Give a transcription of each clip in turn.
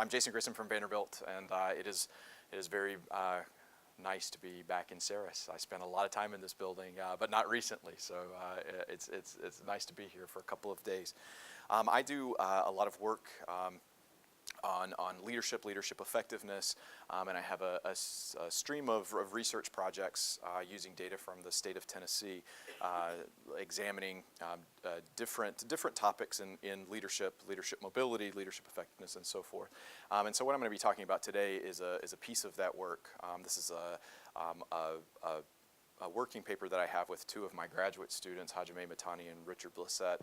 I'm Jason Grissom from Vanderbilt, and it is very nice to be back in Ceres. I spent a lot of time in this building, but not recently, so it's nice to be here for a couple of days. I do a lot of work on leadership effectiveness, and I have a stream of research projects using data from the state of Tennessee, examining different topics in leadership mobility, leadership effectiveness, and so forth. And so what I'm going to be talking about today is a piece of that work. This is a working paper that I have with two of my graduate students, Hajime Matani and Richard Blissett,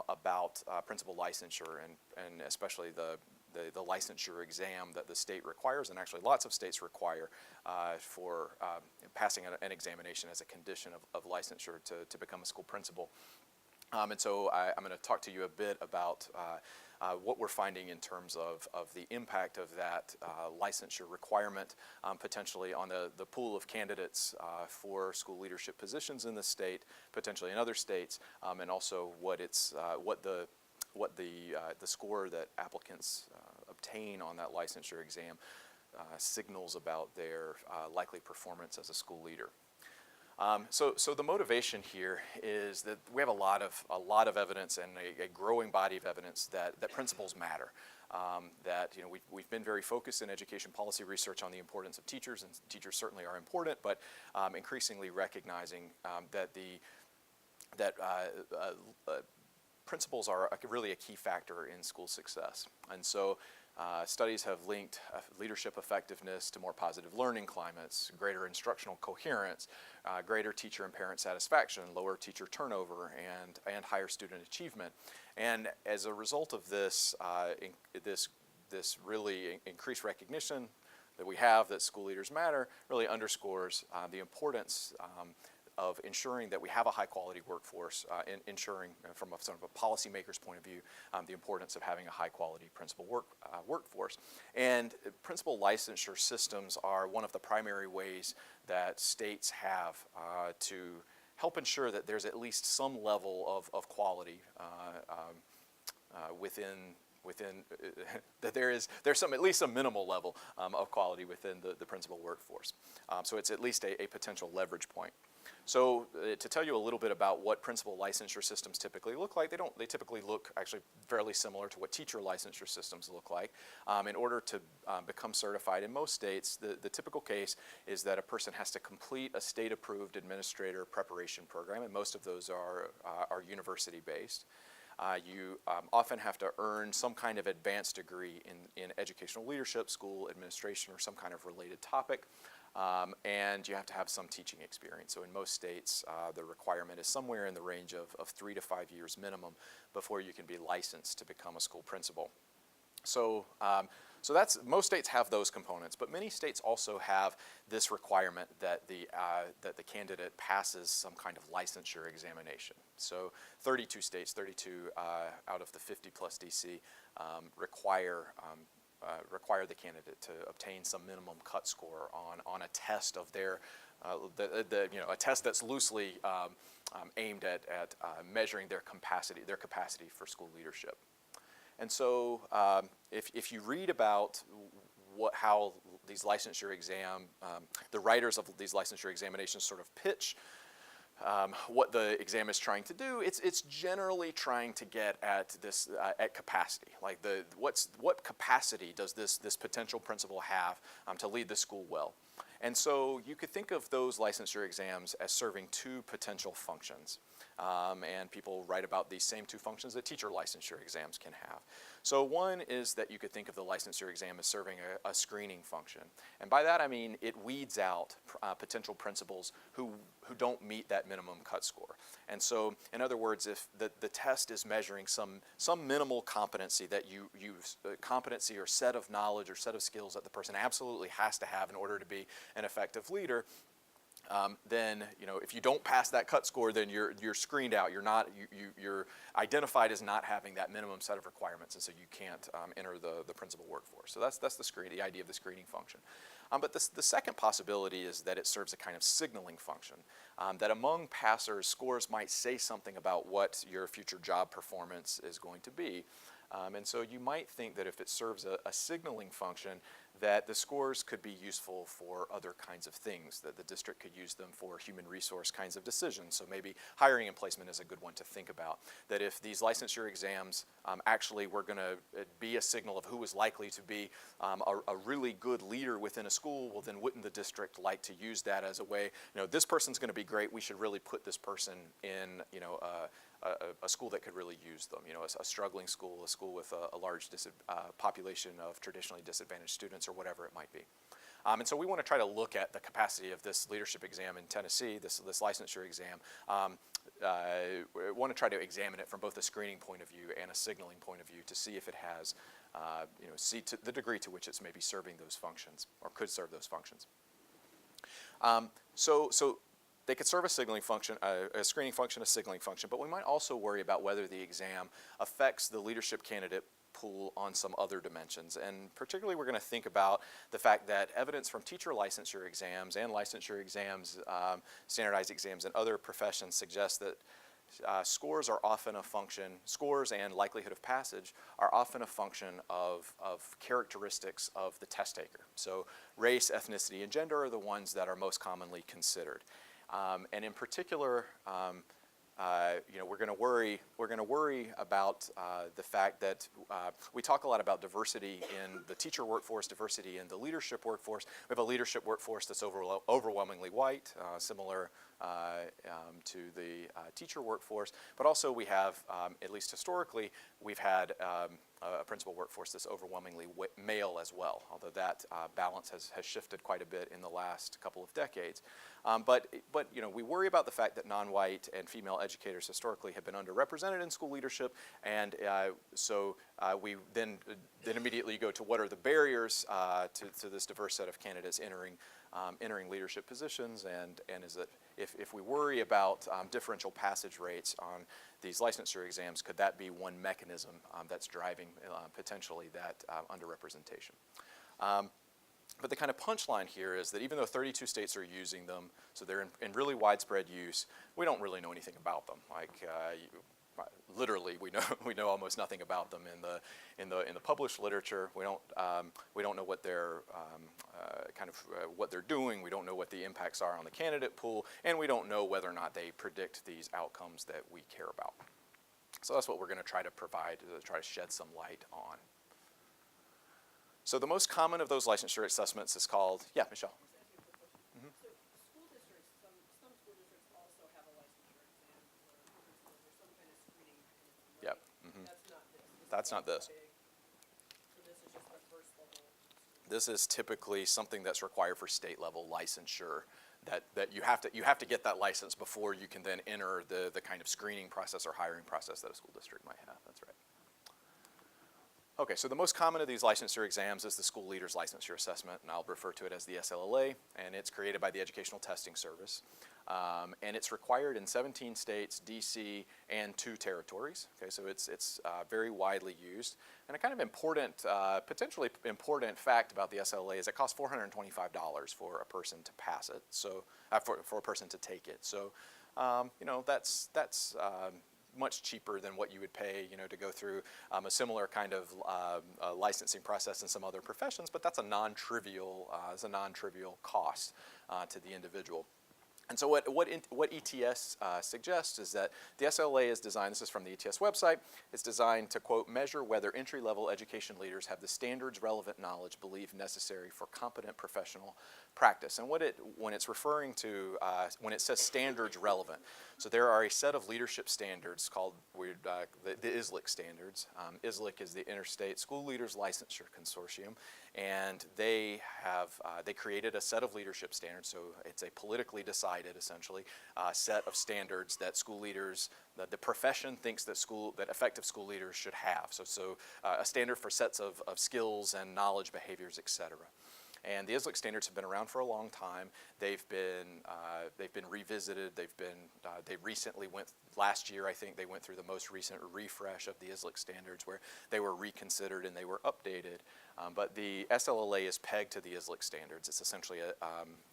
about principal licensure and especially the licensure exam that the state requires, and actually lots of states require for passing an examination as a condition of licensure to become a school principal. And so I'm going to talk to you a bit about what we're finding in terms of the impact of that licensure requirement potentially on the pool of candidates for school leadership positions in the state, potentially in other states, and also what the score that applicants obtain on that licensure exam signals about their likely performance as a school leader. So the motivation here is that we have a lot of evidence and a growing body of evidence that principals matter. That we've been very focused in education policy research on the importance of teachers, and teachers certainly are important, but increasingly recognizing that principals are really a key factor in school success. And so studies have linked leadership effectiveness to more positive learning climates, greater instructional coherence, greater teacher and parent satisfaction, lower teacher turnover, and higher student achievement. And as a result of this, this really increased recognition that we have that school leaders matter really underscores the importance of ensuring that we have a high-quality workforce, ensuring from a sort of a policymaker's point of view, the importance of having a high-quality principal workforce. And principal licensure systems are one of the primary ways that states have to help ensure that there's at least some level of quality within that there's at least some minimal level of quality within the principal workforce. So it's at least a potential leverage point. So to tell you a little bit about what principal licensure systems typically look like, they typically look actually fairly similar to what teacher licensure systems look like. In order to become certified in most states, the typical case is that a person has to complete a state-approved administrator preparation program, and most of those are university-based. You often have to earn some kind of advanced degree in educational leadership, school administration, or some kind of related topic. And you have to have some teaching experience. So in most states, the requirement is somewhere in the range of 3 to 5 years minimum before you can be licensed to become a school principal. So that's, most states have those components, but many states also have this requirement that the candidate passes some kind of licensure examination. So 32 states, 32 out of the 50 plus DC require the candidate to obtain some minimum cut score on a test of their, a test that's loosely aimed at measuring their capacity for school leadership. And so if you read about how these licensure the writers of these licensure examinations sort of pitch what the exam is trying to do, it's generally trying to get at this at capacity. Like what capacity does this potential principal have to lead the school well? And so you could think of those licensure exams as serving two potential functions. And people write about these same two functions that teacher licensure exams can have. So one is that you could think of the licensure exam as serving a screening function. And by that I mean it weeds out potential principals who don't meet that minimum cut score. And so in other words, if the test is measuring some minimal competency that competency or set of knowledge or set of skills that the person absolutely has to have in order to be an effective leader, then if you don't pass that cut score, then you're screened out. You're identified as not having that minimum set of requirements, and so you can't enter the principal workforce. So that's the idea of the screening function. But the second possibility is that it serves a kind of signaling function. That among passers, scores might say something about what your future job performance is going to be. And so you might think that if it serves a signaling function, that the scores could be useful for other kinds of things, that the district could use them for human resource kinds of decisions. So maybe hiring and placement is a good one to think about. That if these licensure exams actually were going to be a signal of who was likely to be a really good leader within a school, well then wouldn't the district like to use that as a way, this person's going to be great, we should really put this person in, a school that could really use them, a struggling school, a school with a large population of traditionally disadvantaged students or whatever it might be. And so we want to try to look at the capacity of this leadership exam in Tennessee, this licensure exam. We want to try to examine it from both a screening point of view and a signaling point of view to see if it has, see to the degree to which it's maybe serving those functions or could serve those functions. So they could serve a signaling function, a screening function, a signaling function, but we might also worry about whether the exam affects the leadership candidate pool on some other dimensions. And particularly we're going to think about the fact that evidence from teacher licensure exams and licensure exams, standardized exams in other professions suggest that scores are often a function, scores and likelihood of passage are often a function of characteristics of the test taker. So race, ethnicity, and gender are the ones that are most commonly considered. And in particular, we're going to worry about the fact that we talk a lot about diversity in the teacher workforce, diversity in the leadership workforce. We have a leadership workforce that's overwhelmingly white, similar to the teacher workforce, but also we have, at least historically, we've had a principal workforce that's overwhelmingly male as well, although that balance has shifted quite a bit in the last couple of decades. But we worry about the fact that non-white and female educators historically have been underrepresented in school leadership, and so we then immediately go to what are the barriers to this diverse set of candidates entering leadership positions, and is it, if we worry about differential passage rates on these licensure exams, could that be one mechanism that's driving potentially that underrepresentation? But the kind of punchline here is that even though 32 states are using them, so they're in really widespread use, we don't really know anything about them. Like literally, we know almost nothing about them in the published literature. We don't know what they're what they're doing. We don't know what the impacts are on the candidate pool, and we don't know whether or not they predict these outcomes that we care about. So that's what we're going to try to provide, to try to shed some light on. So the most common of those licensure assessments is called, yeah, Michelle. Mm-hmm. So school districts, some school districts also have a licensure exam or some kind of screening mechanism, right? Yep. Mm-hmm. That's not this. That's not this. So this is just the first level. This is typically something that's required for state level licensure. That you have to get that license before you can then enter the kind of screening process or hiring process that a school district might have. That's right. Okay, so the most common of these licensure exams is the School Leaders Licensure Assessment, and I'll refer to it as the SLLA, and it's created by the Educational Testing Service. And it's required in 17 states, DC, and 2 territories. Okay, so it's very widely used. And a kind of important, potentially important fact about the SLLA is it costs $425 for a person to pass it, so for a person to take it. So, that's much cheaper than what you would pay, to go through a similar kind of licensing process in some other professions. But that's a non-trivial, cost to the individual. And so what ETS suggests is that the SLLA is designed, this is from the ETS website, it's designed to, quote, measure whether entry-level education leaders have the standards relevant knowledge believed necessary for competent professional practice. And when it's referring to, when it says standards relevant, so there are a set of leadership standards called the ISLIC standards. ISLIC is the Interstate School Leaders Licensure Consortium, and they created a set of leadership standards, so it's a politically decided, essentially, set of standards that school leaders, the profession thinks that effective school leaders should have. So a standard for sets of skills and knowledge, behaviors, etc. And the ISLIC standards have been around for a long time. They've been revisited. They recently last year, I think, they went through the most recent refresh of the ISLIC standards where they were reconsidered and they were updated. But the SLLA is pegged to the ISLIC standards. It's essentially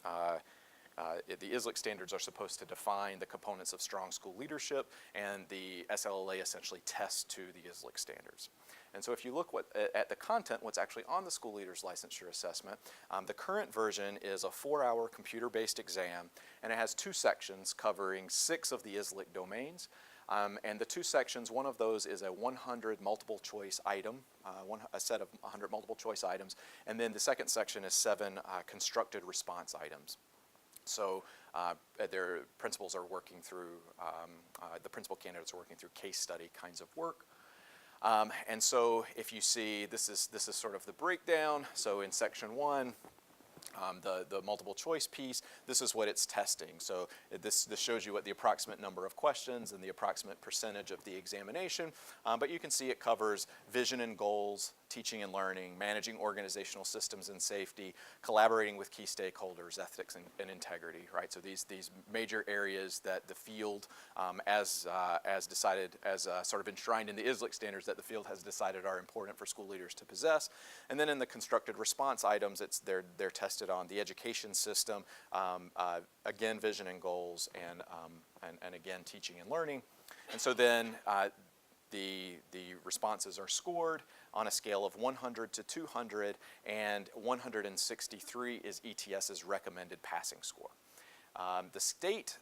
the ISLIC standards are supposed to define the components of strong school leadership, and the SLLA essentially tests to the ISLIC standards. And so if you look at the content, what's actually on the school leader's licensure assessment, the current version is a 4-hour computer-based exam, and it has 2 sections covering 6 of the ISLIC domains. And the 2 sections, one of those is a 100 multiple choice item, a set of 100 multiple choice items, and then the second section is 7 constructed response items. So their principals are working through, the principal candidates are working through case study kinds of work. And so if you see, this is sort of the breakdown. So in section 1, the multiple choice piece, this is what it's testing. So this shows you what the approximate number of questions and the approximate percentage of the examination. But you can see it covers vision and goals, teaching and learning, managing organizational systems and safety, collaborating with key stakeholders, ethics and integrity, right? So these major areas that the field, as decided, as sort of enshrined in the ISLIC standards that the field has decided are important for school leaders to possess. And then in the constructed response items, they're tested on the education system, again, vision and goals, and again, teaching and learning. And so then the responses are scored on a scale of 100 to 200, and 163 is ETS's recommended passing score. States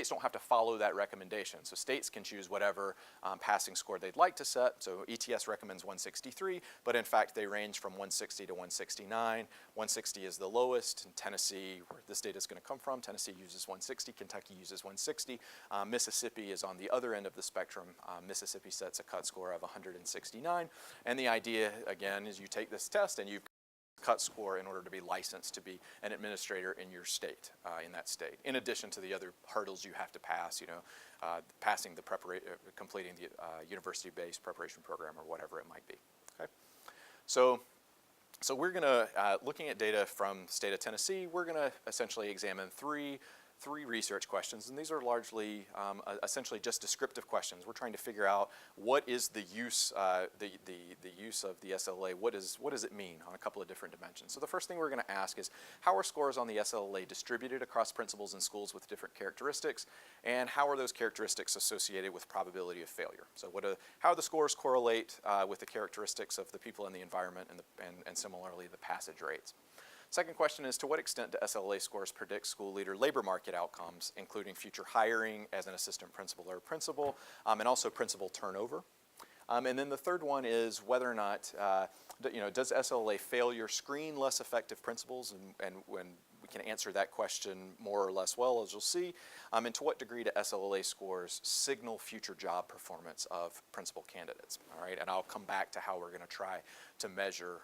don't have to follow that recommendation. So states can choose whatever passing score they'd like to set. So ETS recommends 163, but in fact they range from 160 to 169. 160 is the lowest. In Tennessee, where this data is going to come from, Tennessee uses 160, Kentucky uses 160. Mississippi is on the other end of the spectrum. Mississippi sets a cut score of 169. And the idea, again, is you take this test and you cut score in order to be licensed to be an administrator in your state, in that state, in addition to the other hurdles you have to pass, passing the completing the university-based preparation program or whatever it might be. Okay, so we're going to, looking at data from the state of Tennessee, we're going to essentially examine three research questions, and these are largely essentially just descriptive questions. We're trying to figure out what is the use, the use of the SLLA. What does it mean on a couple of different dimensions? So the first thing we're going to ask is, how are scores on the SLLA distributed across principals and schools with different characteristics, and how are those characteristics associated with probability of failure? So how the scores correlate with the characteristics of the people in the environment and similarly the passage rates. Second question is, to what extent do SLLA scores predict school leader labor market outcomes, including future hiring as an assistant principal or principal, and also principal turnover? And then the third one is whether or not, does SLLA failure screen less effective principals? And when we can answer that question more or less well, as you'll see. And to what degree do SLLA scores signal future job performance of principal candidates? All right, and I'll come back to how we're going to try to measure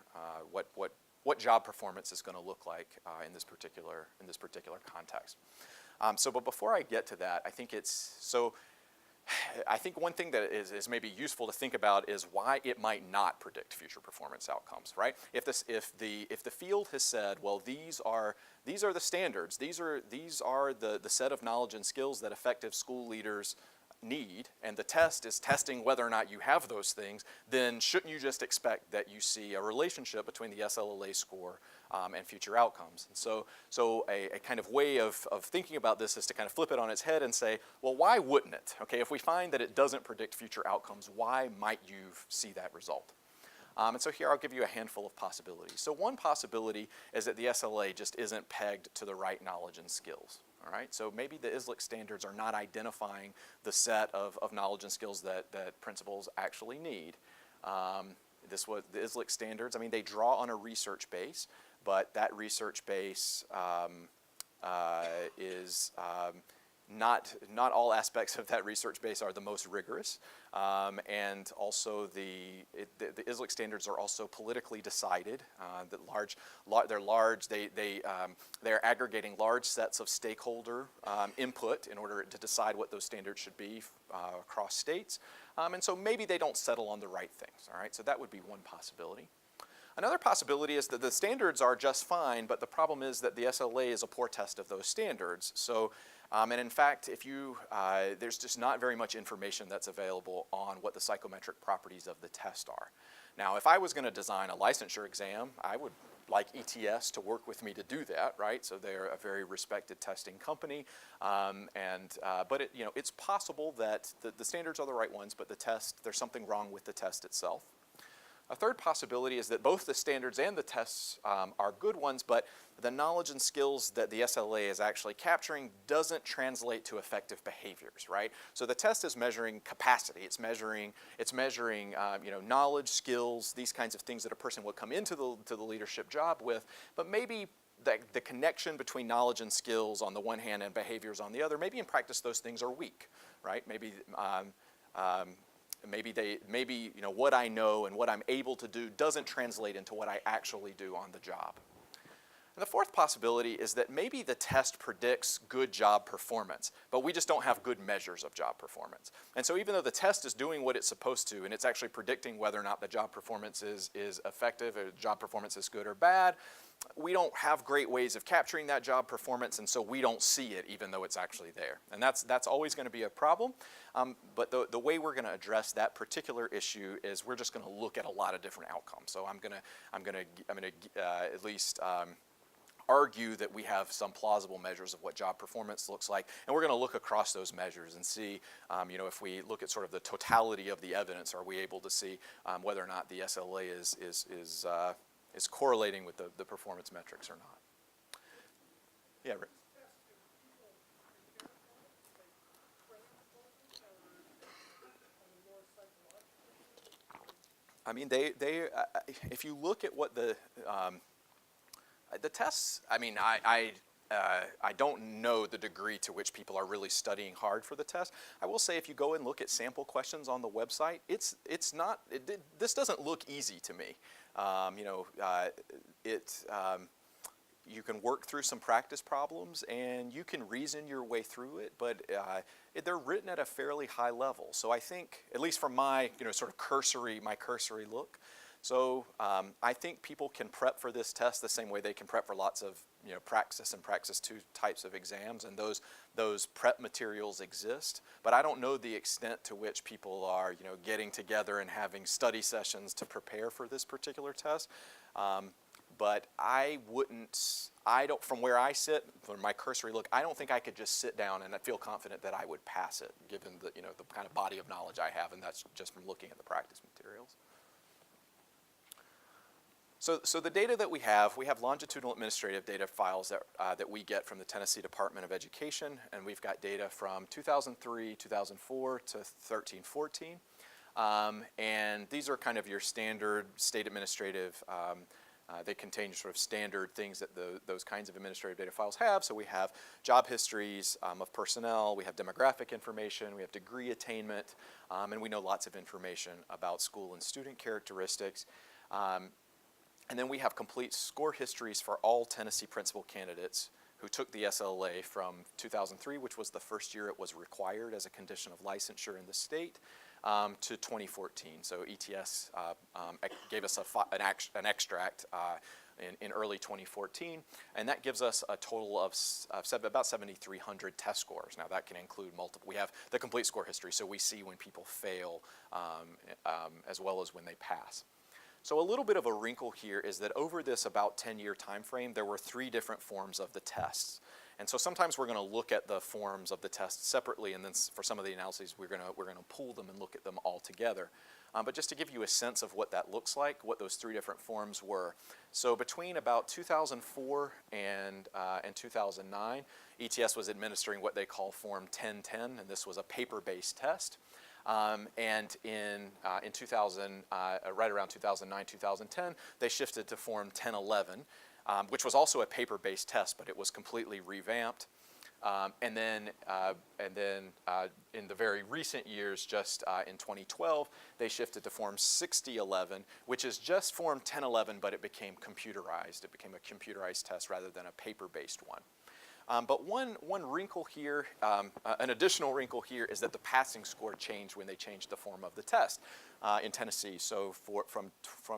what job performance is going to look like in this particular context. But before I get to that, I think one thing that is maybe useful to think about is why it might not predict future performance outcomes, right? If the field has said, well, these are the standards, these are the set of knowledge and skills that effective school leaders need, and the test is testing whether or not you have those things, then shouldn't you just expect that you see a relationship between the SLLA score and future outcomes? And so a kind of way of thinking about this is to kind of flip it on its head and say, well, why wouldn't it? Okay, if we find that it doesn't predict future outcomes, why might you see that result? And so here I'll give you a handful of possibilities. So one possibility is that the SLLA just isn't pegged to the right knowledge and skills. All right, so maybe the ISLIC standards are not identifying the set of knowledge and skills that principals actually need. The ISLIC standards, I mean, they draw on a research base, but that research base is not all aspects of that research base are the most rigorous, and also the ISLIC standards are also politically decided. They're aggregating large sets of stakeholder input in order to decide what those standards should be across states, and so maybe they don't settle on the right things. All right, so that would be one possibility. Another possibility is that the standards are just fine, but the problem is that the SLLA is a poor test of those standards. So, and in fact, there's just not very much information that's available on what the psychometric properties of the test are. Now, if I was going to design a licensure exam, I would like ETS to work with me to do that, right? So they're a very respected testing company, but it's possible that the standards are the right ones, but the test, there's something wrong with the test itself. A third possibility is that both the standards and the tests are good ones, but the knowledge and skills that the SLLA is actually capturing doesn't translate to effective behaviors, right? So the test is measuring capacity. It's measuring knowledge, skills, these kinds of things that a person would come into the leadership job with, but maybe the connection between knowledge and skills on the one hand and behaviors on the other, maybe in practice those things are weak, right? Maybe what I know and what I'm able to do doesn't translate into what I actually do on the job. And the fourth possibility is that maybe the test predicts good job performance, but we just don't have good measures of job performance. And so even though the test is doing what it's supposed to, and it's actually predicting whether or not the job performance is effective, or job performance is good or bad, we don't have great ways of capturing that job performance, and so we don't see it even though it's actually there. And that's always going to be a problem. But the way we're going to address that particular issue is we're just going to look at a lot of different outcomes. So I'm going to at least argue that we have some plausible measures of what job performance looks like, and we're going to look across those measures and see, if we look at sort of the totality of the evidence, are we able to see whether or not the SLA is correlating with the performance metrics or not. Yeah, Rick. I mean, if you look at what the tests, I mean, I don't know the degree to which people are really studying hard for the test. I will say if you go and look at sample questions on the website, this doesn't look easy to me. You can work through some practice problems and you can reason your way through it, but they're written at a fairly high level. So I think, at least from my sort of cursory look, so I think people can prep for this test the same way they can prep for lots of Praxis and Praxis 2 types of exams, and those prep materials exist. But I don't know the extent to which people are getting together and having study sessions to prepare for this particular test. But from where I sit, from my cursory look, I don't think I could just sit down and feel confident that I would pass it, given the kind of body of knowledge I have, and that's just from looking at the practice materials. So the data that we have longitudinal administrative data files that we get from the Tennessee Department of Education, and we've got data from 2003, 2004 to 13, 14. And these are kind of your standard state administrative, they contain sort of standard things that those kinds of administrative data files have. So we have job histories of personnel, we have demographic information, we have degree attainment, and we know lots of information about school and student characteristics. And then we have complete score histories for all Tennessee principal candidates who took the SLLA from 2003, which was the first year it was required as a condition of licensure in the state, to 2014. So ETS gave us an extract in early 2014, and that gives us a total of about 7,300 test scores. Now that can include multiple. We have the complete score history, so we see when people fail as well as when they pass. So a little bit of a wrinkle here is that over this about 10-year time frame, there were 3 different forms of the tests. And so sometimes we're going to look at the forms of the tests separately, and then for some of the analyses, we're going to pool them and look at them all together. But just to give you a sense of what that looks like, what those 3 different forms were. So between about 2004 and 2009, ETS was administering what they call Form 1010, and this was a paper-based test. And in 2000, right around 2009, 2010, they shifted to Form 1011, which was also a paper-based test, but it was completely revamped. And then in the very recent years, just in 2012, they shifted to Form 6011, which is just Form 1011, but it became computerized. It became a computerized test rather than a paper-based one. But one wrinkle here, an additional wrinkle here, is that the passing score changed when they changed the form of the test in Tennessee. So from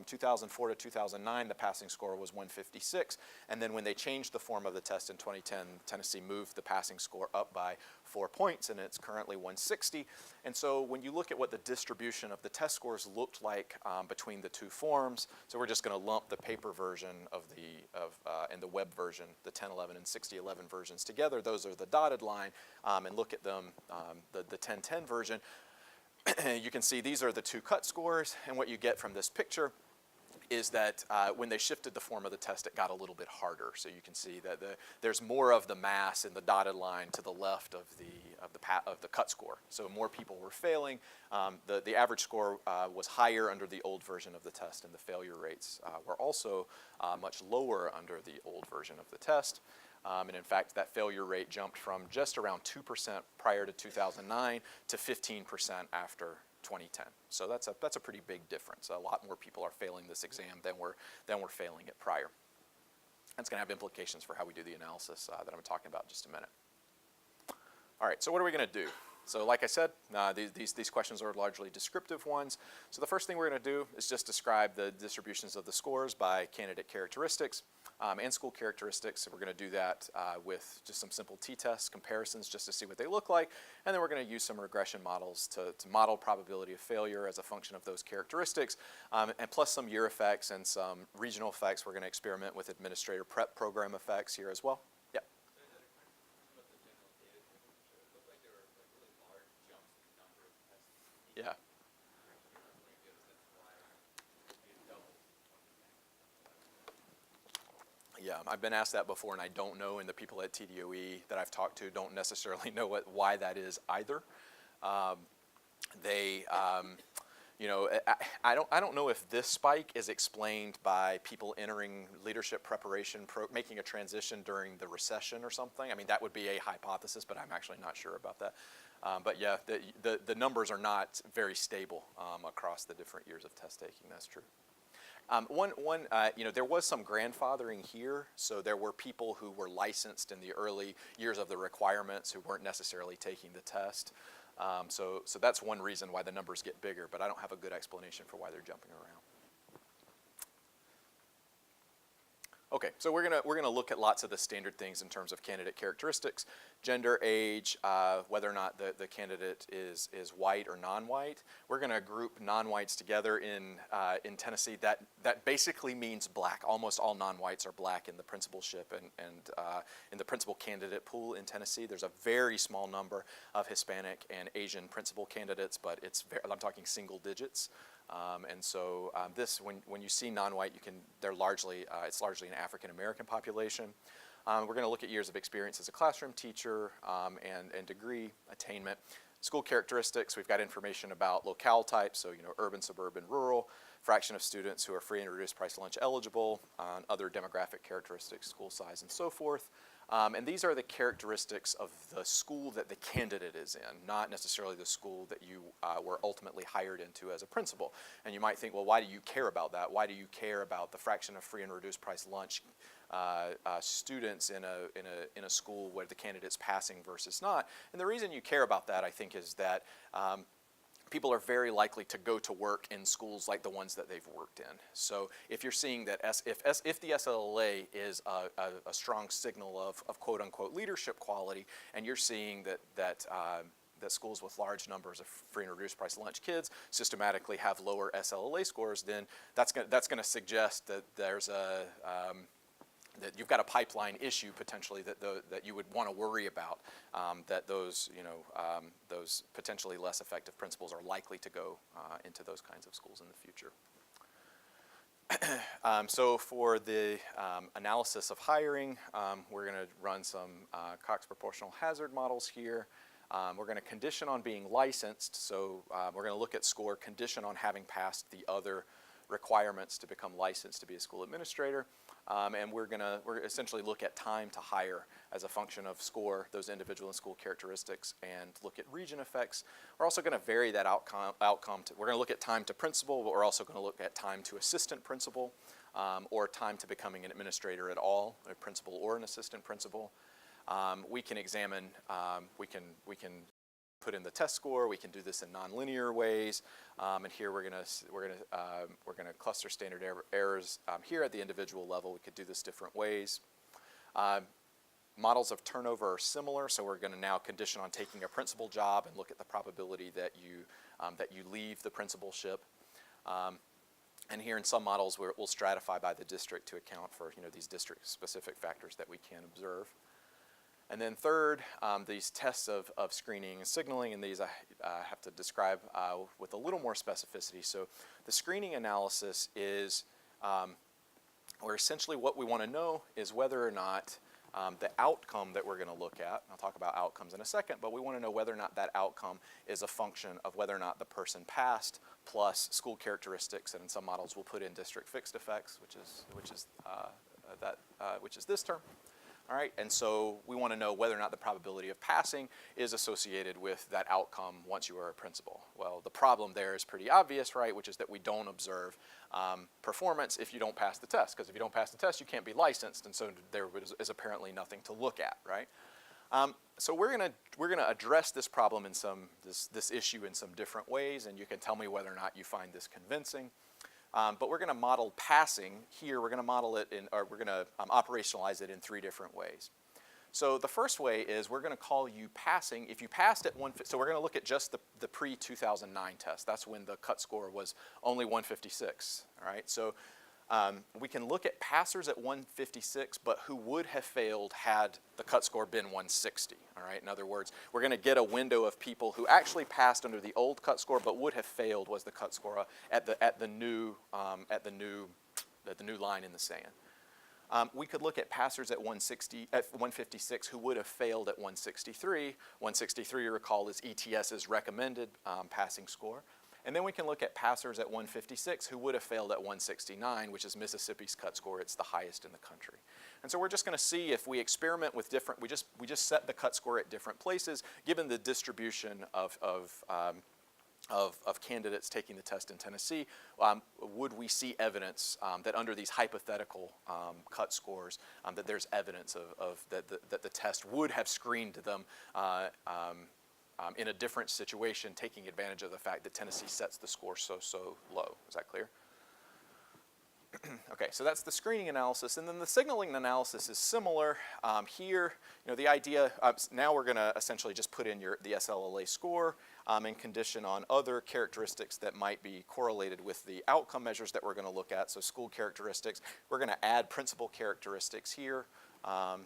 2004 to 2009, the passing score was 156, and then when they changed the form of the test in 2010, Tennessee moved the passing score up by 4 points, and it's currently 160. And so when you look at what the distribution of the test scores looked like between the 2 forms, so we're just going to lump the paper version and the web version, the 1011 and 6011 versions together. Those are the dotted line, and look at them, the 1010 version. you can see these are the two cut scores, and what you get from this picture is that when they shifted the form of the test, it got a little bit harder. So you can see that there's more of the mass in the dotted line to the left of the cut score. So more people were failing. The average score was higher under the old version of the test, and the failure rates were also much lower under the old version of the test. And in fact, that failure rate jumped from just around 2% prior to 2009 to 15% after 2010. So that's a pretty big difference. A lot more people are failing this exam than were failing it prior. That's going to have implications for how we do the analysis that I'm talking about in just a minute. All right, so what are we going to do? So like I said, these questions are largely descriptive ones. So the first thing we're going to do is just describe the distributions of the scores by candidate characteristics and school characteristics. So we're going to do that with just some simple t-test comparisons just to see what they look like. And then we're going to use some regression models to model probability of failure as a function of those characteristics, and plus some year effects and some regional effects. We're going to experiment with administrator prep program effects here as well. Yeah. Yeah. Yeah, I've been asked that before, and I don't know, and the people at TDOE that I've talked to don't necessarily know why that is either. I don't know if this spike is explained by people entering leadership preparation, making a transition during the recession or something. I mean, that would be a hypothesis, but I'm actually not sure about that. But yeah, the numbers are not very stable across the different years of test taking. That's true. There was some grandfathering here, so there were people who were licensed in the early years of the requirements who weren't necessarily taking the test. So that's one reason why the numbers get bigger, but I don't have a good explanation for why they're jumping around. Okay, so we're gonna look at lots of the standard things in terms of candidate characteristics: gender, age, whether or not the candidate is white or non-white. We're gonna group non-whites together in Tennessee. That basically means black. Almost all non-whites are black in the principalship and in the principal candidate pool in Tennessee. There's a very small number of Hispanic and Asian principal candidates, but I'm talking single digits. And so when you see non-white, it's largely an African American population. We're going to look at years of experience as a classroom teacher and degree attainment. School characteristics, we've got information about locale types, so urban, suburban, rural, fraction of students who are free and reduced price lunch eligible, other demographic characteristics, school size, and so forth. And these are the characteristics of the school that the candidate is in, not necessarily the school that you were ultimately hired into as a principal. And you might think, well, why do you care about that? Why do you care about the fraction of free and reduced price lunch students in a school where the candidate's passing versus not? And the reason you care about that, I think, is that people are very likely to go to work in schools like the ones that they've worked in. So if you're seeing that if the SLLA is a strong signal of quote unquote leadership quality, and you're seeing that schools with large numbers of free and reduced price lunch kids systematically have lower SLLA scores, then that's going to suggest that there's that you've got a pipeline issue potentially that you would want to worry about, that those potentially less effective principals are likely to go into those kinds of schools in the future. So for the analysis of hiring, we're going to run some Cox proportional hazard models here. We're going to condition on being licensed, so we're going to look at score condition on having passed the other requirements to become licensed to be a school administrator. And we're essentially look at time to hire as a function of score, those individual and school characteristics, and look at region effects. We're also going to vary that outcome we're going to look at time to principal, but we're also going to look at time to assistant principal, or time to becoming an administrator at all, a principal or an assistant principal. We can examine, we can put in the test score. We can do this in nonlinear ways, and here we're gonna cluster standard errors here at the individual level. We could do this different ways. Models of turnover are similar, so we're going to now condition on taking a principal job and look at the probability that you leave the principalship. And here in some models, we'll stratify by the district to account for these district-specific factors that we can observe. And then third, these tests of screening and signaling, and these I have to describe with a little more specificity. So the screening analysis is where essentially what we want to know is whether or not the outcome that we're going to look at, and I'll talk about outcomes in a second, but we want to know whether or not that outcome is a function of whether or not the person passed plus school characteristics, and in some models we'll put in district fixed effects, which is this term. All right, and so we want to know whether or not the probability of passing is associated with that outcome once you are a principal. Well, the problem there is pretty obvious, right, which is that we don't observe performance if you don't pass the test, because if you don't pass the test, you can't be licensed, and so there is apparently nothing to look at, right? So we're gonna address this problem in this issue in some different ways, and you can tell me whether or not you find this convincing. But we're going to model passing here. We're going to model it we're going to operationalize it in 3 different ways. So the first way is we're going to call you passing if you passed at 150. So we're going to look at just the pre-2009 test. That's when the cut score was only 156. All right. So we can look at passers at 156, but who would have failed had the cut score been 160. All right. In other words, we're going to get a window of people who actually passed under the old cut score, but would have failed was the cut score at the new line in the sand. We could look at passers at 156 who would have failed at 163. 163, recall, is ETS's recommended passing score. And then we can look at passers at 156 who would have failed at 169, which is Mississippi's cut score. It's the highest in the country. And so we're just going to see if we experiment with different, we just set the cut score at different places, given the distribution of candidates taking the test in Tennessee, would we see evidence that under these hypothetical cut scores, that there's evidence that the test would have screened them in a different situation, taking advantage of the fact that Tennessee sets the score so low. Is that clear? Okay, so that's the screening analysis, and then the signaling analysis is similar. Here, the idea, now we're going to essentially just put in the SLLA score and condition on other characteristics that might be correlated with the outcome measures that we're going to look at. So school characteristics, we're going to add principal characteristics here.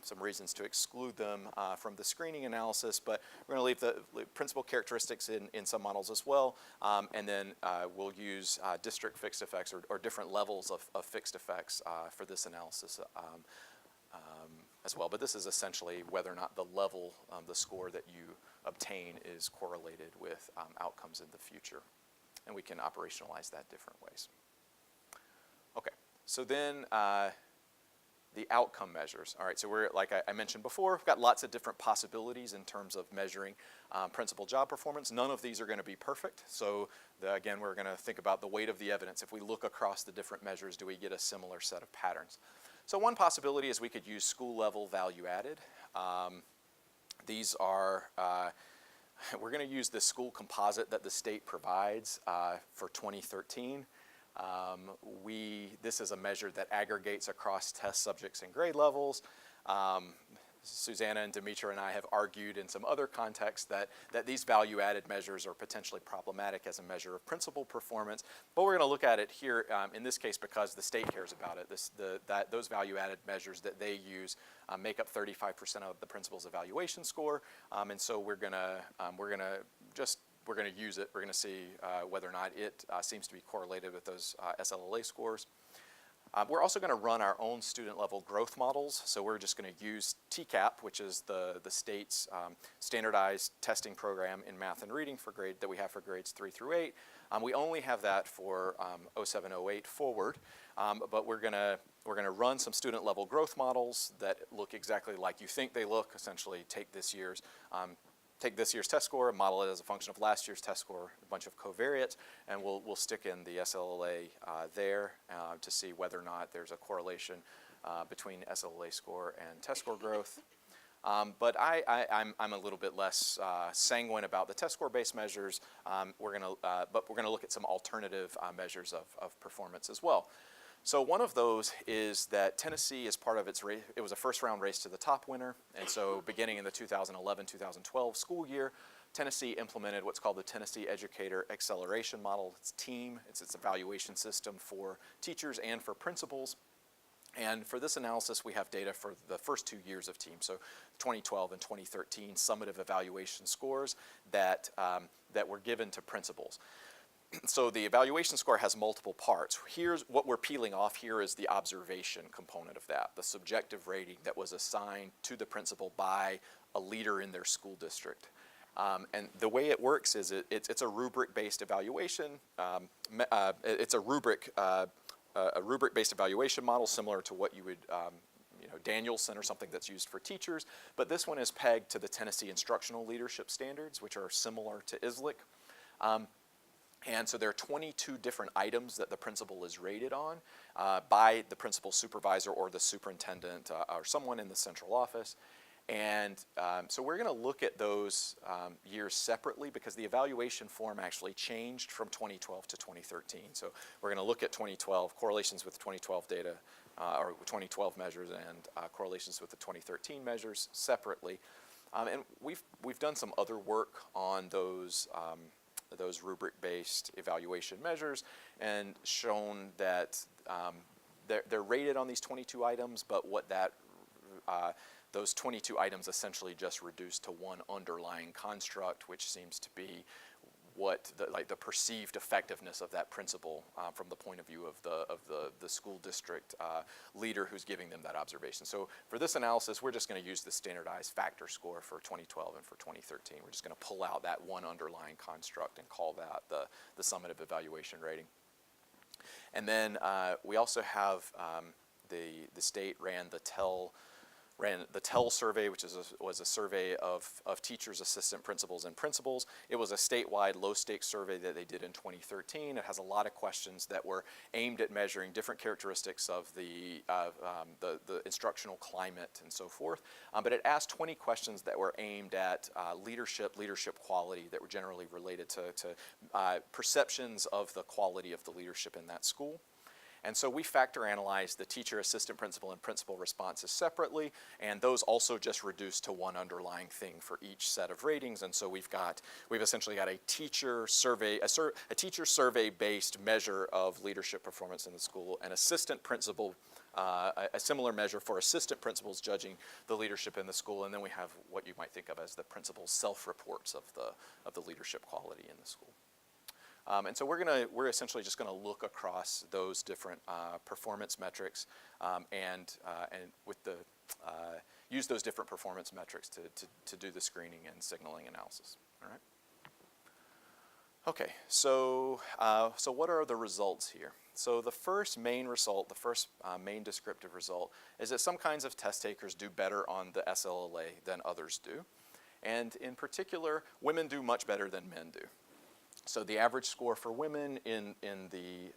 Some reasons to exclude them from the screening analysis, but we're going to leave the principal characteristics in some models as well, and then we'll use district fixed effects or different levels of fixed effects for this analysis as well. But this is essentially whether or not the level, the score that you obtain is correlated with outcomes in the future, and we can operationalize that different ways. Okay, so then the outcome measures. All right, so we're, like I mentioned before, we've got lots of different possibilities in terms of measuring principal job performance. None of these are going to be perfect. So again, we're going to think about the weight of the evidence. If we look across the different measures, do we get a similar set of patterns? So one possibility is we could use school level value added. These are, we're going to use the school composite that the state provides for 2013. This is a measure that aggregates across test subjects and grade levels. Susanna and Demetra and I have argued in some other contexts that these value-added measures are potentially problematic as a measure of principal performance, but we're going to look at it here in this case because the state cares about it. Those value-added measures that they use make up 35% of the principal's evaluation score, and so we're going to use it. We're going to see whether or not it seems to be correlated with those SLLA scores. We're also going to run our own student-level growth models. So we're just going to use TCAP, which is the state's standardized testing program in math and reading that we have for grades 3 through 8. We only have that for 07, 08 forward, but we're going to run some student-level growth models that look exactly like you think they look. Essentially, take this year's test score, model it as a function of last year's test score, a bunch of covariates, and we'll stick in the SLLA there to see whether or not there's a correlation between SLLA score and test score growth. But I'm a little bit less sanguine about the test score-based measures. But we're going to look at some alternative measures of performance as well. So one of those is that Tennessee, as part of its race, it was a first-round race to the top winner, and so beginning in the 2011-2012 school year, Tennessee implemented what's called the Tennessee Educator Acceleration Model. It's TEAM. It's its evaluation system for teachers and for principals. And for this analysis, we have data for the first 2 years of teams, so 2012 and 2013 summative evaluation scores that were given to principals. So the evaluation score has multiple parts. Here's what we're peeling off here is the observation component of that, the subjective rating that was assigned to the principal by a leader in their school district. And the way it works is it's a rubric-based evaluation. It's a rubric-based evaluation model similar to what you would, Danielson or something that's used for teachers. But this one is pegged to the Tennessee Instructional Leadership Standards, which are similar to ISLIC. And so there are 22 different items that the principal is rated on by the principal supervisor or the superintendent or someone in the central office. And so we're going to look at those years separately because the evaluation form actually changed from 2012 to 2013. So we're going to look at 2012, correlations with 2012 data or 2012 measures and correlations with the 2013 measures separately. And we've done some other work on those rubric-based evaluation measures and shown that they're rated on these 22 items, but what those 22 items essentially just reduce to one underlying construct, which seems to be what the perceived effectiveness of that principal from the point of view of the school district leader who's giving them that observation. So for this analysis, we're just going to use the standardized factor score for 2012 and for 2013. We're just going to pull out that one underlying construct and call that the summative evaluation rating. And then we also have the state ran the TEL survey, which was a survey of teachers, assistant principals, and principals. It was a statewide low-stakes survey that they did in 2013. It has a lot of questions that were aimed at measuring different characteristics of the instructional climate and so forth. But it asked 20 questions that were aimed at leadership quality that were generally related to perceptions of the quality of the leadership in that school. And so we factor analyzed the teacher, assistant principal, and principal responses separately, and those also just reduced to one underlying thing for each set of ratings. And so we've essentially got a teacher survey-based measure of leadership performance in the school, an assistant principal, a similar measure for assistant principals judging the leadership in the school, and then we have what you might think of as the principal's self-reports of the leadership quality in the school. And so we're essentially just going to look across those different performance metrics and use those different performance metrics to do the screening and signaling analysis. All right. Okay. So what are the results here? So the first main result, the first main descriptive result, is that some kinds of test takers do better on the SLLA than others do, and in particular, women do much better than men do. So the average score for women in the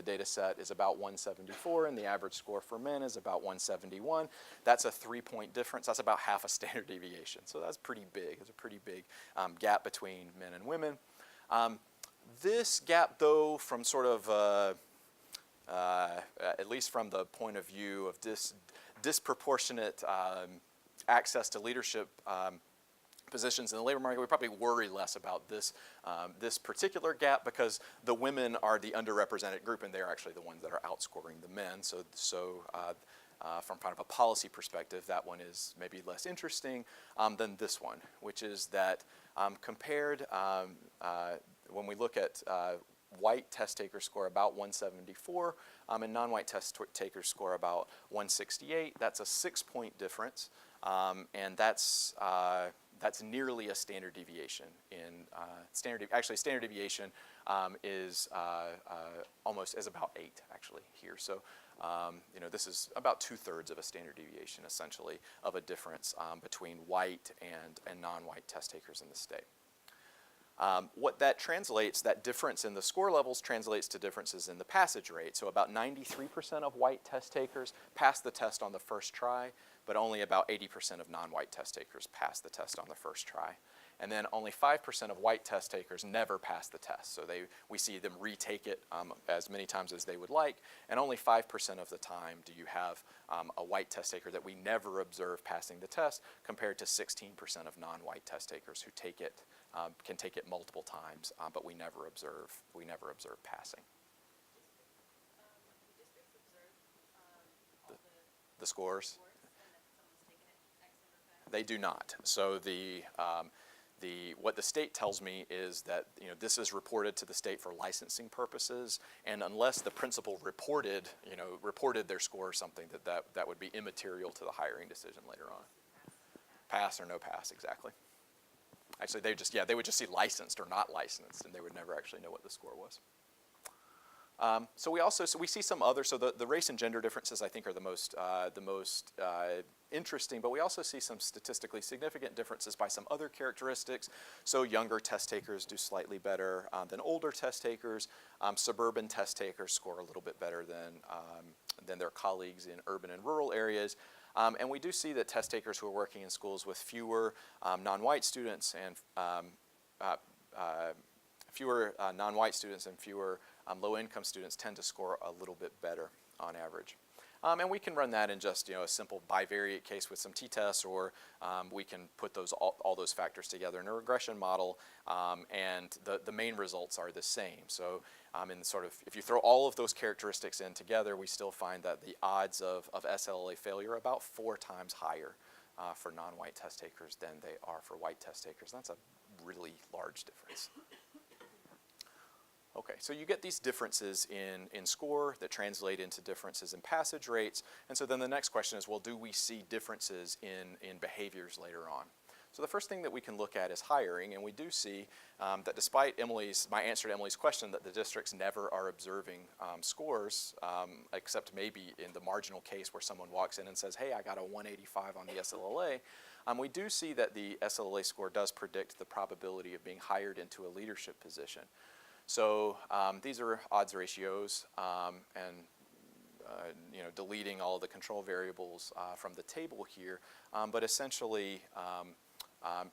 data set is about 174, and the average score for men is about 171. That's a 3-point difference. That's about half a standard deviation. So that's pretty big. It's a pretty big gap between men and women. This gap, though, from sort of at least from the point of view of disproportionate access to leadership positions in the labor market, we probably worry less about this particular gap because the women are the underrepresented group and they're actually the ones that are outscoring the men. So from kind of a policy perspective, that one is maybe less interesting than this one, which is that compared when we look at white test takers score about 174 and non-white test takers score about 168. That's a 6-point difference, and that's nearly a standard deviation. Standard deviation is about 8 actually here. So this is about 2/3 of a standard deviation essentially of a difference between white and non-white test takers in the state. What that translates, that difference in the score levels translates to differences in the passage rate. So about 93% of white test takers pass the test on the first try, but only about 80% of non-white test takers pass the test on the first try. And then only 5% of white test takers never pass the test. So we see them retake it as many times as they would like, and only 5% of the time do you have a white test taker that we never observe passing the test, compared to 16% of non-white test takers who can take it multiple times, but we never observe passing. The districts observed the scores. And that someone's taken it X number of times? They do not. So what the state tells me is that this is reported to the state for licensing purposes, and unless the principal reported their score or something, that would be immaterial to the hiring decision later on. Pass or no pass, exactly. Actually, they would just see licensed or not licensed, and they would never actually know what the score was. So we see some other, so the race and gender differences I think are the most interesting, but we also see some statistically significant differences by some other characteristics. So younger test takers do slightly better than older test takers. Suburban test takers score a little bit better than their colleagues in urban and rural areas. And we do see that test takers who are working in schools with fewer non-white students and fewer low-income students tend to score a little bit better on average. And we can run that in just a simple bivariate case with some t-tests, or we can put all those factors together in a regression model, and the main results are the same. So if you throw all of those characteristics in together, we still find that the odds of SLLA failure are about 4 times higher for non-white test takers than they are for white test takers. That's a really large difference. Okay, so you get these differences in score that translate into differences in passage rates. And so then the next question is, well, do we see differences in behaviors later on? So the first thing that we can look at is hiring, and we do see that despite my answer to Emily's question that the districts never are observing scores, except maybe in the marginal case where someone walks in and says, hey, I got a 185 on the SLLA, we do see that the SLLA score does predict the probability of being hired into a leadership position. So these are odds ratios, and deleting all of the control variables from the table here, but essentially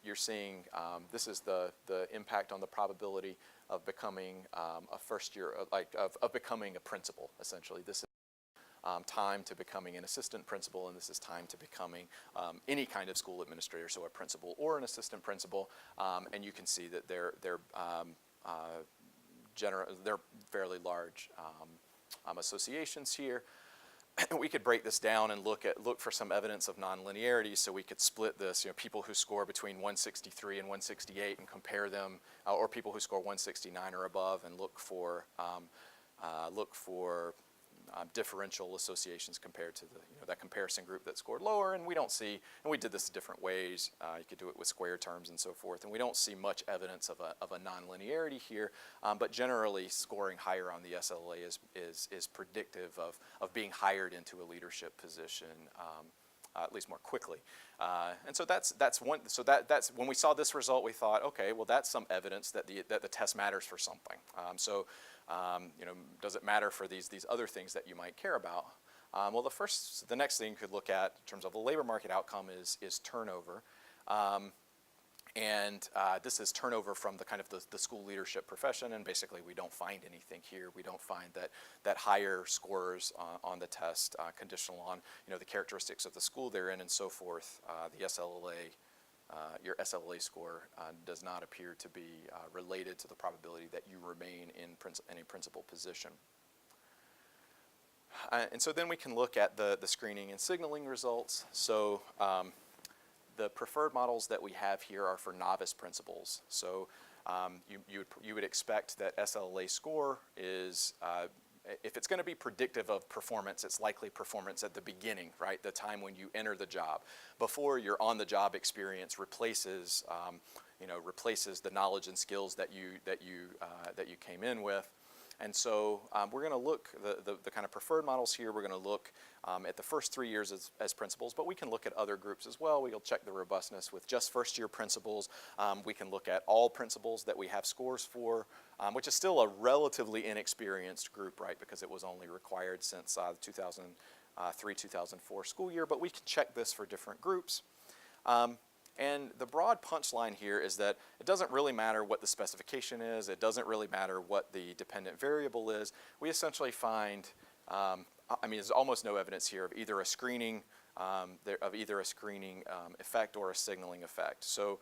you're seeing this is the impact on the probability of becoming a first year, of becoming a principal. Essentially, this is time to becoming an assistant principal, and this is time to becoming any kind of school administrator, so a principal or an assistant principal, and you can see that they're fairly large associations here. We could break this down and look for some evidence of nonlinearity. So we could split this, people who score between 163 and 168 and compare them, or people who score 169 or above, and look for differential associations compared to that comparison group that scored lower. And we don't see, and we did this different ways. You could do it with square terms and so forth, and we don't see much evidence of a nonlinearity here. But generally, scoring higher on the SLLA is predictive of being hired into a leadership position, at least more quickly. And so that's one. So that's when we saw this result, we thought, okay, well, that's some evidence that the test matters for something. Does it matter for these other things that you might care about? Well, the next thing you could look at in terms of the labor market outcome is turnover. This is turnover from the school leadership profession, and basically we don't find anything here. We don't find that higher scores on the test conditional on the characteristics of the school they're in and so forth. The SLLA, your SLLA score does not appear to be related to the probability that you remain in a principal position. And so then we can look at the screening and signaling results. So the preferred models that we have here are for novice principals. So you would expect that SLLA score is, if it's going to be predictive of performance, it's likely performance at the beginning, right? The time when you enter the job, before your on-the-job experience replaces the knowledge and skills that you came in with. And so we're going to look, the kind of preferred models here, we're going to look at the first 3 years as principals, but we can look at other groups as well. We'll check the robustness with just first-year principals. We can look at all principals that we have scores for, which is still a relatively inexperienced group, right, because it was only required since the 2003-2004 school year, but we can check this for different groups. And the broad punchline here is that it doesn't really matter what the specification is. It doesn't really matter what the dependent variable is. We essentially find, there's almost no evidence here of either a screening, effect or a signaling effect. So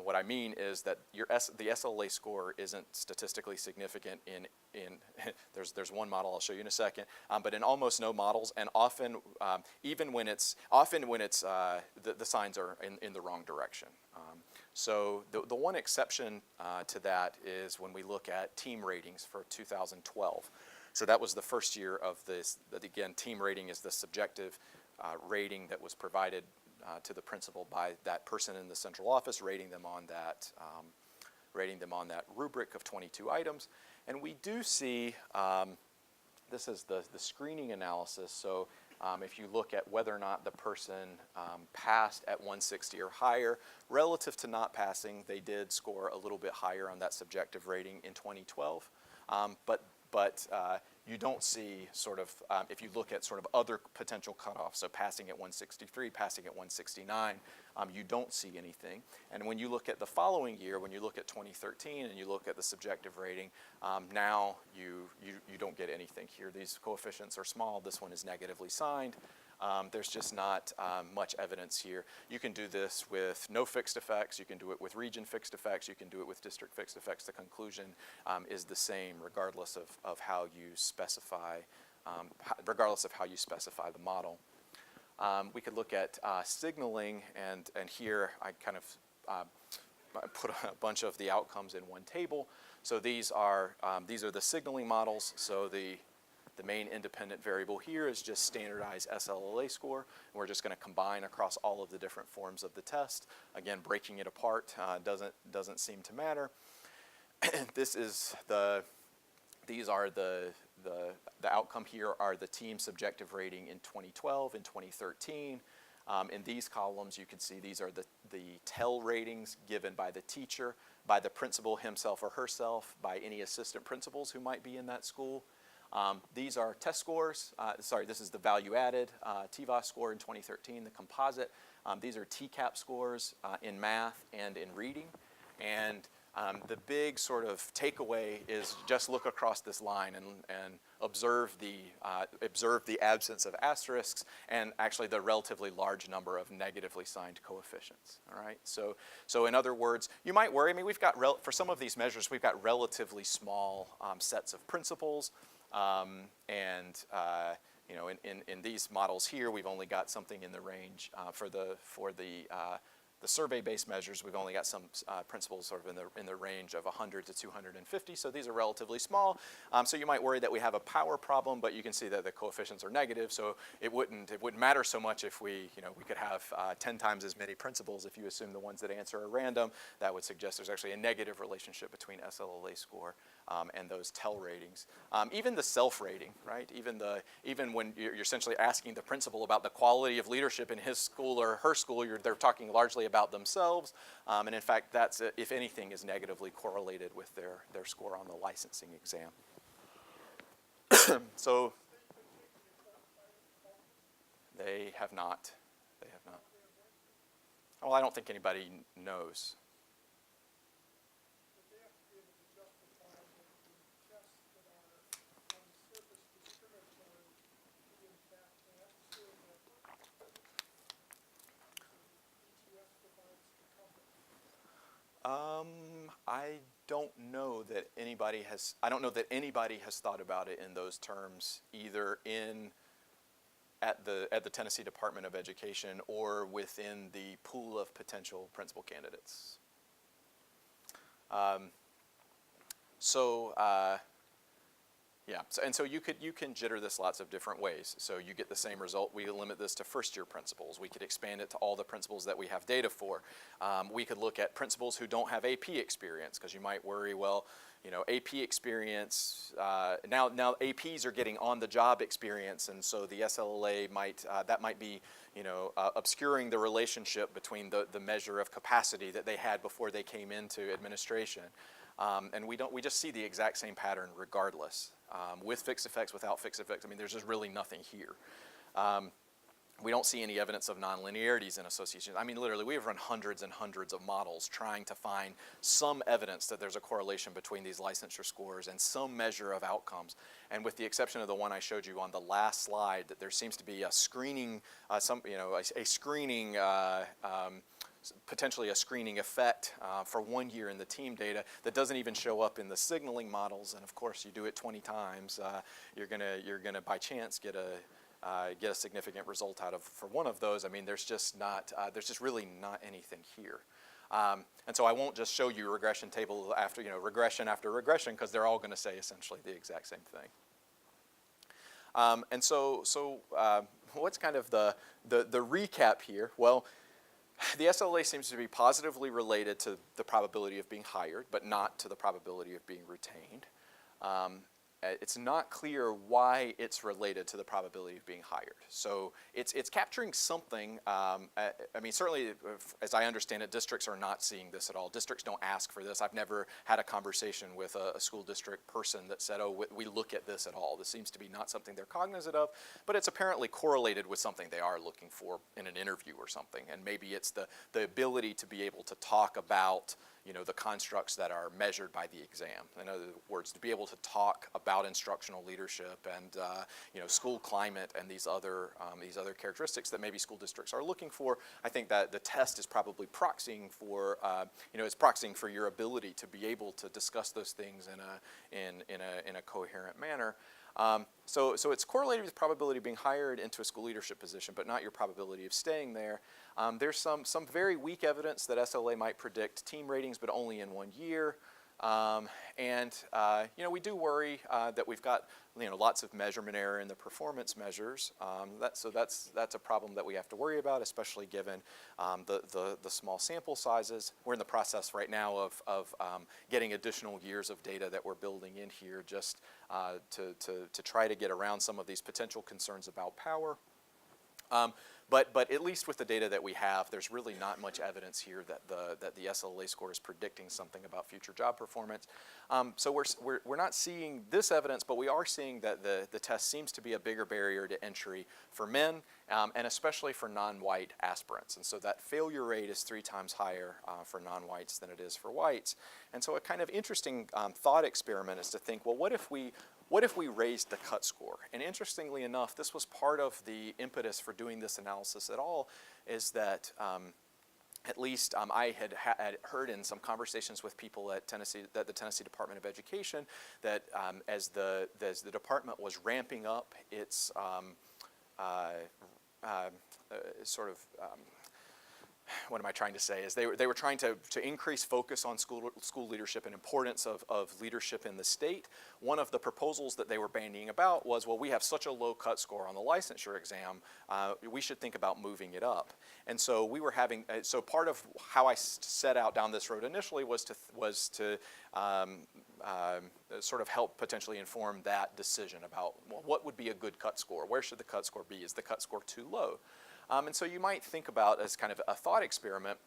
what I mean is that the SLLA score isn't statistically significant in there's one model I'll show you in a second, but in almost no models, and often even when it's the signs are in the wrong direction. So the one exception to that is when we look at team ratings for 2012. So that was the first year of this. Again, team rating is the subjective rating that was provided to the principal by that person in the central office, rating them on that rubric of 22 items. And we do see, this is the screening analysis. So if you look at whether or not the person passed at 160 or higher, relative to not passing, they did score a little bit higher on that subjective rating in 2012. But you don't see sort of, if you look at sort of other potential cutoffs, so passing at 163, passing at 169, you don't see anything. And when you look at the following year, when you look at 2013 and you look at the subjective rating, now you don't get anything here. These coefficients are small. This one is negatively signed. There's just not much evidence here. You can do this with no fixed effects. You can do it with region fixed effects. You can do it with district fixed effects. The conclusion is the same regardless of how you specify, the model. We could look at signaling, and here I kind of put a bunch of the outcomes in one table. So these are the signaling models. So the main independent variable here is just standardized SLLA score. And we're just going to combine across all of the different forms of the test. Again, breaking it apart doesn't seem to matter. The outcome here are the team subjective rating in 2012 and 2013. In these columns, you can see these are the TEL ratings given by the teacher, by the principal himself or herself, by any assistant principals who might be in that school. These are test scores. This is the value added TVOS score in 2013, the composite. These are TCAP scores in math and in reading. And the big sort of takeaway is just look across this line and observe the absence of asterisks and actually the relatively large number of negatively signed coefficients. All right. So in other words, you might worry. I mean, we've got for some of these measures, we've got relatively small sets of principles. In these models here, we've only got something in the range for the survey-based measures. We've only got some principles sort of in the range of 100 to 250. So these are relatively small. So you might worry that we have a power problem, but you can see that the coefficients are negative. So it wouldn't matter so much if we could have 10 times as many principles. If you assume the ones that answer are random, that would suggest there's actually a negative relationship between SLLA score and those TEL ratings. Even the self-rating, right? Even when you're essentially asking the principal about the quality of leadership in his school or her school, they're talking largely about themselves. And in fact, that's, if anything, is negatively correlated with their score on the licensing exam. So they have not. They have not. Well, I don't think anybody knows. I don't know that anybody has. I don't know that anybody has thought about it in those terms, either at the Tennessee Department of Education or within the pool of potential principal candidates. Yeah, so you can jitter this lots of different ways. So you get the same result. We limit this to first-year principals. We could expand it to all the principals that we have data for. We could look at principals who don't have AP experience, because you might worry, well, AP experience, now APs are getting on-the-job experience, and so the SLLA might be, obscuring the relationship between the measure of capacity that they had before they came into administration. And we just see the exact same pattern regardless, with fixed effects, without fixed effects. I mean, there's just really nothing here. We don't see any evidence of nonlinearities in association. I mean, literally, we have run hundreds and hundreds of models trying to find some evidence that there's a correlation between these licensure scores and some measure of outcomes. And with the exception of the one I showed you on the last slide, that there seems to be a screening, potentially a screening effect for 1 year in the team data that doesn't even show up in the signaling models. And of course, you do it 20 times, you're gonna by chance get a significant result out of for one of those. I mean, there's just really not anything here. And so I won't just show you regression table after regression after regression, because they're all going to say essentially the exact same thing. And so what's kind of the recap here? Well, the SLLA seems to be positively related to the probability of being hired, but not to the probability of being retained. It's not clear why it's related to the probability of being hired. So it's capturing something. I mean, certainly, as I understand it, districts are not seeing this at all. Districts don't ask for this. I've never had a conversation with a school district person that said, oh, we look at this at all. This seems to be not something they're cognizant of, but it's apparently correlated with something they are looking for in an interview or something. And maybe it's the ability to be able to talk about the constructs that are measured by the exam. In other words, to be able to talk about instructional leadership and school climate and these other characteristics that maybe school districts are looking for. I think that the test is probably proxying for your ability to be able to discuss those things in a coherent manner. So it's correlated with probability of being hired into a school leadership position, but not your probability of staying there. There's some very weak evidence that SLA might predict team ratings, but only in 1 year. We do worry that we've got lots of measurement error in the performance measures. That's a problem that we have to worry about, especially given the small sample sizes. We're in the process right now of getting additional years of data that we're building in here just to try to get around some of these potential concerns about power. But at least with the data that we have, there's really not much evidence here that the SLLA score is predicting something about future job performance. So we're not seeing this evidence, but we are seeing that the test seems to be a bigger barrier to entry for men, and especially for non-white aspirants. And so that failure rate is 3 times higher for non-whites than it is for whites. And so a kind of interesting thought experiment is to think, well, what if we raised the cut score? And interestingly enough, this was part of the impetus for doing this analysis at all, is that at least I had heard in some conversations with people at the Tennessee Department of Education, that as the department was ramping up its what am I trying to say, is they were trying to increase focus on school leadership and importance of leadership in the state. One of the proposals that they were bandying about was, well, we have such a low cut score on the licensure exam, we should think about moving it up. And so we were having, so part of how I set out down this road initially was to sort of help potentially inform that decision about, well, what would be a good cut score? Where should the cut score be? Is the cut score too low? And so you might think about, as kind of a thought experiment,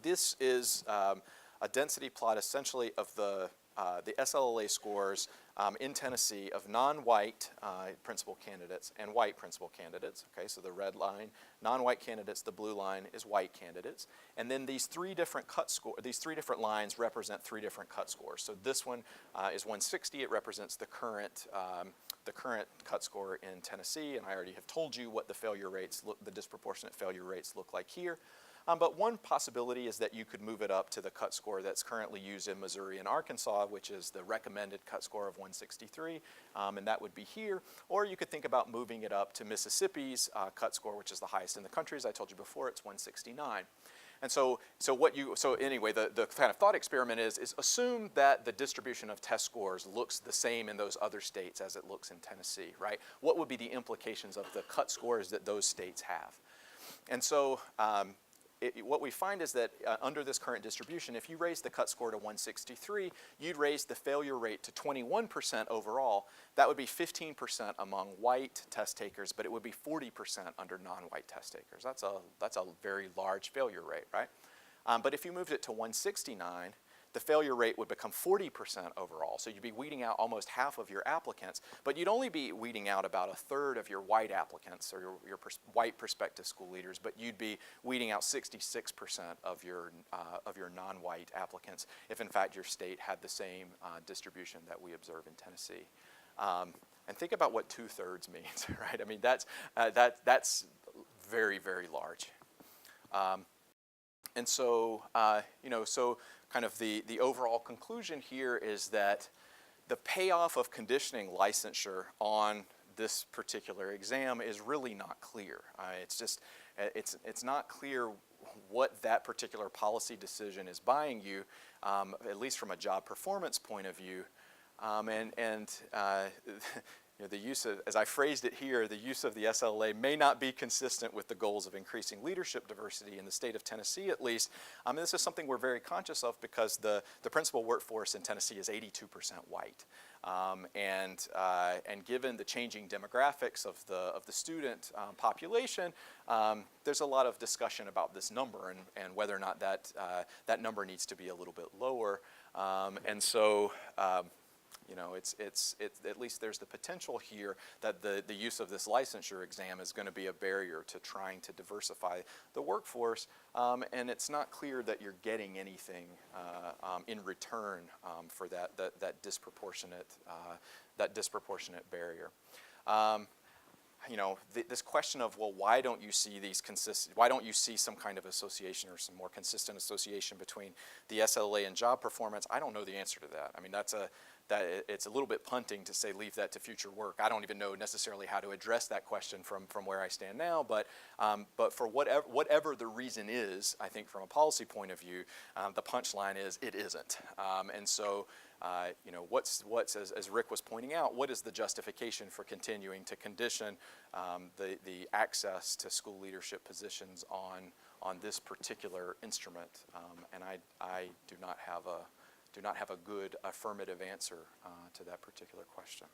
this is a density plot essentially of the SLLA scores in Tennessee of non-white principal candidates and white principal candidates. Okay, so the red line, non-white candidates, the blue line is white candidates. And then these three different lines represent 3 different cut scores. So this one is 160. It represents the current cut score in Tennessee, and I already have told you what the disproportionate failure rates look like here. But one possibility is that you could move it up to the cut score that's currently used in Missouri and Arkansas, which is the recommended cut score of 163, and that would be here. Or you could think about moving it up to Mississippi's cut score, which is the highest in the country. As I told you before, it's 169. And so anyway, the kind of thought experiment is assume that the distribution of test scores looks the same in those other states as it looks in Tennessee, right? What would be the implications of the cut scores that those states have? And so what we find is that under this current distribution, if you raise the cut score to 163, you'd raise the failure rate to 21% overall. That would be 15% among white test takers, but it would be 40% under non-white test takers. That's a very large failure rate, right? But if you moved it to 169, the failure rate would become 40% overall. So you'd be weeding out almost half of your applicants, but you'd only be weeding out about 1/3 of your white applicants or your white prospective school leaders, but you'd be weeding out 66% of your non-white applicants if in fact your state had the same distribution that we observe in Tennessee. And think about what 2/3 means, right? I mean, that's very, very large. And so, so kind of the overall conclusion here is that the payoff of conditioning licensure on this particular exam is really not clear. It's not clear what that particular policy decision is buying you, at least from a job performance point of view. The use of, as I phrased it here, the use of the SLLA may not be consistent with the goals of increasing leadership diversity in the state of Tennessee, at least. And this is something we're very conscious of because the principal workforce in Tennessee is 82% white. And given the changing demographics of the student population, there's a lot of discussion about this number and whether or not that number needs to be a little bit lower. It's at least there's the potential here that the use of this licensure exam is going to be a barrier to trying to diversify the workforce, and it's not clear that you're getting anything in return for that disproportionate barrier. This question of, well, why don't you see some kind of association or some more consistent association between the SLLA and job performance? I don't know the answer to that. I mean, it's a little bit punting to say leave that to future work. I don't even know necessarily how to address that question from where I stand now, but for whatever the reason is, I think from a policy point of view, the punchline is it isn't. As Rick was pointing out, what is the justification for continuing to condition the access to school leadership positions on this particular instrument? And I do not have a good affirmative answer to that particular question.